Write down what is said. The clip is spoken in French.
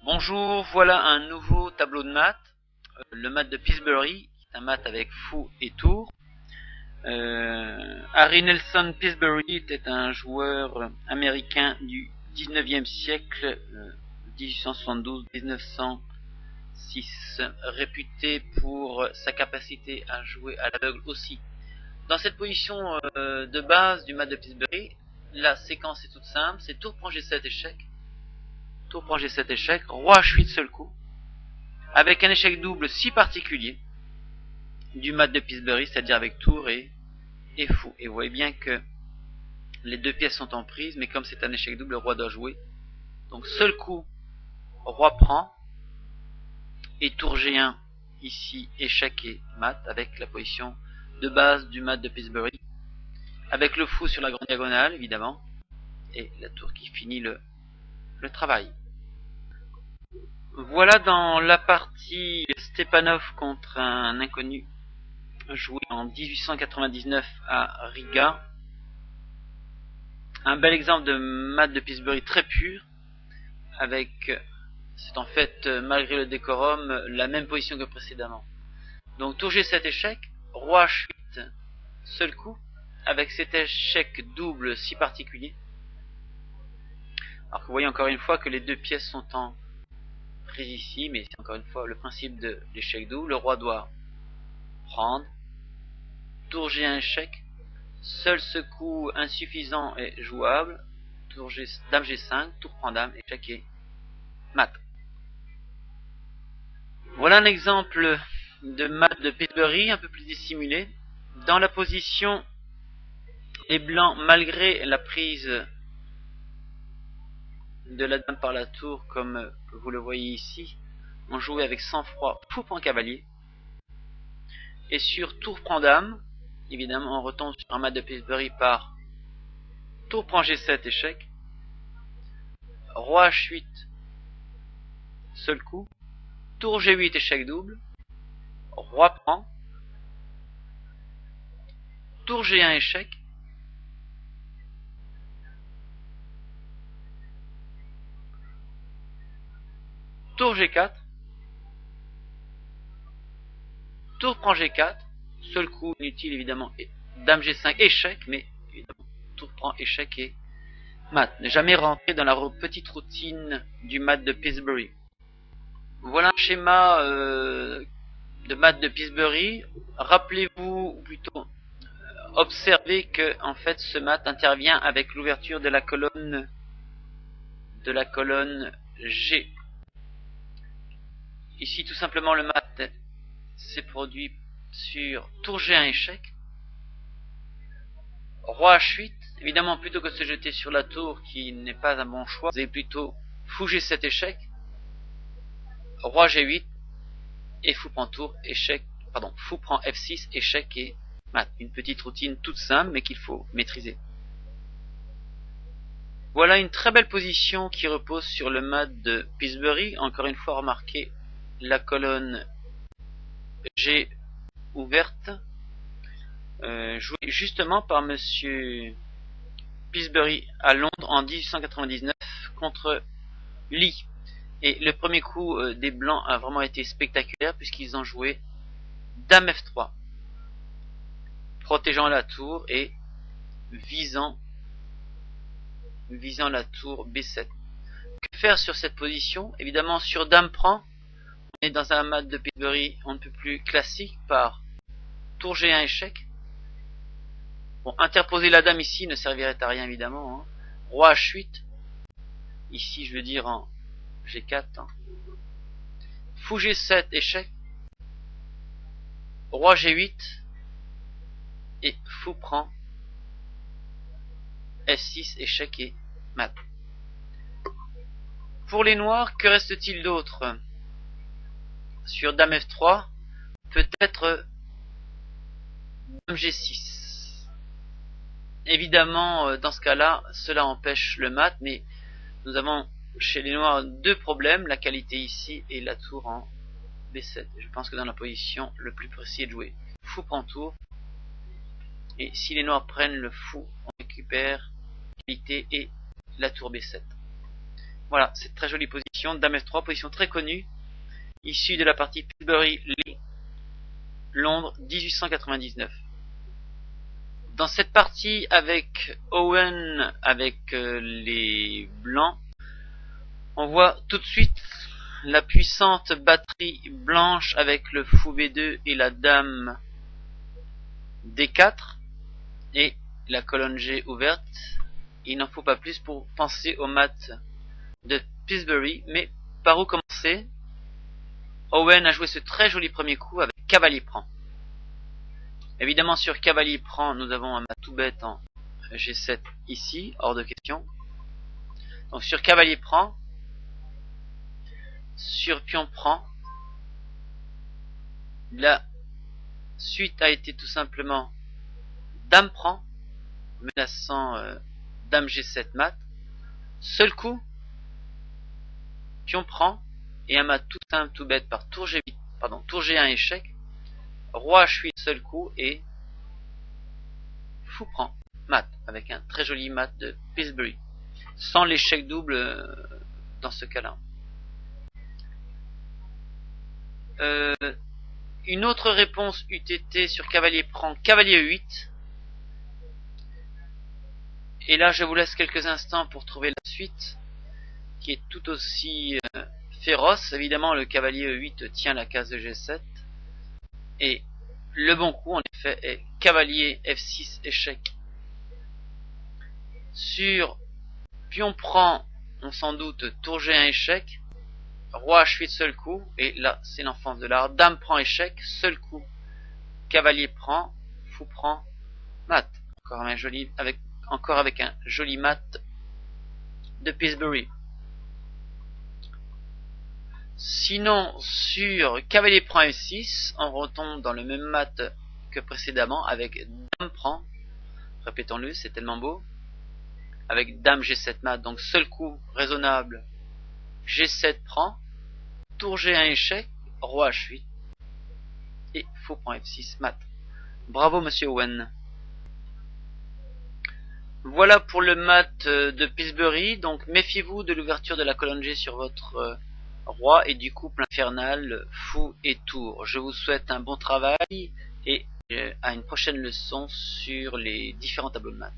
Bonjour, voilà un nouveau tableau de maths, le mat de Pillsbury, qui est un mat avec fou et tour. Harry Nelson Pillsbury était un joueur américain du 19e siècle, 1872-1906, réputé pour sa capacité à jouer à l'aveugle aussi. Dans cette position de base du mat de Pillsbury, la séquence est toute simple, c'est tour prend G7 échec, tour prend G7 échec, roi H8 seul coup, avec un échec double si particulier du mat de Pillsbury, c'est-à-dire avec tour et fou. Et vous voyez bien que les deux pièces sont en prise, mais comme c'est un échec double, le roi doit jouer. Donc seul coup, roi prend, et tour G1, ici échec et mat, avec la position de base du mat de Pillsbury, avec le fou sur la grande diagonale, évidemment, et la tour qui finit le travail. Voilà dans la partie Stepanov contre un inconnu joué en 1899 à Riga. Un bel exemple de mat de Pillsbury très pur, avec, c'est en fait, malgré le décorum, la même position que précédemment. Donc tour G7 échec, roi H8 seul coup, avec cet échec double si particulier. Alors que vous voyez encore une fois que les deux pièces sont en prise ici, mais c'est encore une fois le principe de l'échec double. Le roi doit prendre, tour G1 échec, seul ce coup insuffisant est jouable, tour G, dame G5, tour prend dame, échec et mat. Voilà un exemple de mat de Pillsbury un peu plus dissimulé. Dans la position, les blancs, malgré la prise de la dame par la tour, comme vous le voyez ici, ont joué avec sang-froid fou prend cavalier. Et sur tour prend dame, évidemment on retombe sur un mat de Pillsbury par tour prend G7 échec, roi H8 seul coup, tour G8 échec double, roi prend, tour G1 échec, tour G4, tour prend G4, seul coup inutile évidemment, et dame G5 échec, mais évidemment tour prend échec et mat. Ne jamais rentrer dans la petite routine du mat de Pillsbury. Voilà un schéma de mat de Pillsbury. Rappelez-vous, ou plutôt observez que en fait ce mat intervient avec l'ouverture de la colonne G. Ici tout simplement le mat s'est produit sur tour G1 échec, roi H8. Évidemment, plutôt que de se jeter sur la tour qui n'est pas un bon choix, vous avez plutôt fou G7 échec, roi G8 et fou prend tour échec, pardon, fou prend F6 échec et mat. Une petite routine toute simple mais qu'il faut maîtriser. Voilà une très belle position qui repose sur le mat de Pillsbury. Encore une fois, remarquez la colonne G ouverte, jouée justement par monsieur Pillsbury à Londres en 1899 contre Lee. Et le premier coup des blancs a vraiment été spectaculaire puisqu'ils ont joué dame F3, protégeant la tour et visant la tour B7. Que faire sur cette position? Évidemment, sur dame prend, on est dans un mat de Pillsbury on ne peut plus classique par tour G1 échec. Bon, interposer la dame ici ne servirait à rien évidemment. Roi H8, ici je veux dire en G4. Fou G7 échec, roi G8 et fou prend F6 échec et mat. Pour les noirs, que reste-t-il d'autre? Sur dame F3, peut-être dame G6. Évidemment, dans ce cas-là, cela empêche le mat, mais nous avons chez les noirs deux problèmes, la qualité ici et la tour en B7. Je pense que dans la position, le plus précis est de jouer fou prend tour, et si les noirs prennent le fou, on récupère qualité et la tour B7. Voilà, cette très jolie position. Dame F3, position très connue, issue de la partie Pillsbury Lee, Londres 1899. Dans cette partie avec Owen, avec les blancs, on voit tout de suite la puissante batterie blanche avec le fou B2 et la dame D4 et la colonne G ouverte. Il n'en faut pas plus pour penser au mat de Pillsbury, mais par où commencer? Owen a joué ce très joli premier coup avec cavalier prend. Évidemment, sur cavalier prend, nous avons un mat tout bête en G7 ici, hors de question. Donc sur cavalier prend, sur pion prend, la suite a été tout simplement dame prend, menaçant dame G7 mat. Seul coup, pion prend, et un mat tout simple, tout bête par tour G8, pardon, tour G1 échec. Roi H8 seul coup et fou prend mat avec un très joli mat de Pillsbury sans l'échec double dans ce cas-là. Une autre réponse eût été sur cavalier prend cavalier E8 et là je vous laisse quelques instants pour trouver la suite qui est tout aussi féroce. Évidemment le cavalier E8 tient la case de G7 et le bon coup en effet est cavalier F6 échec. Sur pion prend, on s'en doute tour G1 échec, roi H8 seul coup, et là c'est l'enfance de l'art, dame prend échec, seul coup, cavalier prend, fou prend, mat. Encore avec un joli mat de Pillsbury. Sinon, sur cavalier prend F6, on retombe dans le même mat que précédemment avec dame prend. Répétons-le, c'est tellement beau. Avec dame G7 mat, donc seul coup raisonnable, G7 prend, tour G1 échec, roi H8, et fou prend F6 mat. Bravo monsieur Owen. Voilà pour le mat de Pillsbury, donc méfiez-vous de l'ouverture de la colonne G sur votre roi et du couple infernal fou et tour. Je vous souhaite un bon travail et à une prochaine leçon sur les différents tableaux de maths.